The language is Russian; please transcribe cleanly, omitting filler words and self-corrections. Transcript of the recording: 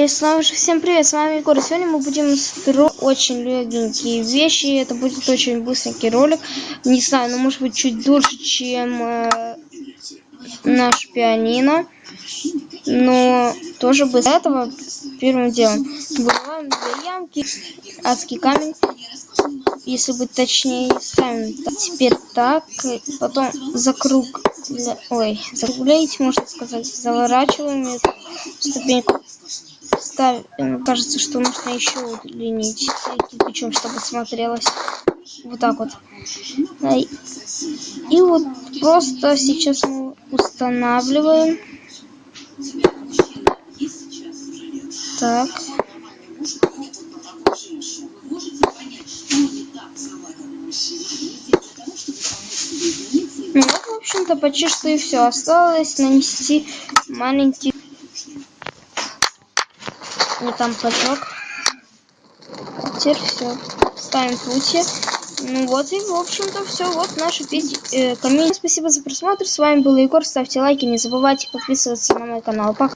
И снова же всем привет, с вами Егор. Сегодня мы будем строить очень легенькие вещи. Это будет очень быстренький ролик. Не знаю, но может быть чуть дольше, чем наш пианино. Но тоже без этого первым делом. Вырываем две ямки, адский камень. Если быть точнее, ставим теперь так, потом закругляете, можно сказать, заворачиваем эту ступеньку, ставим, кажется, что нужно еще удлинить кирпичом, чтобы смотрелось вот так вот. И вот просто сейчас мы устанавливаем. Так. Ну вот, в общем-то, почти что и все. Осталось нанести маленький флажок. Теперь все. Ставим прутья. Ну вот и, в общем-то, все. Вот наши 5 камней. Спасибо за просмотр. С вами был Егор. Ставьте лайки. Не забывайте подписываться на мой канал. Пока.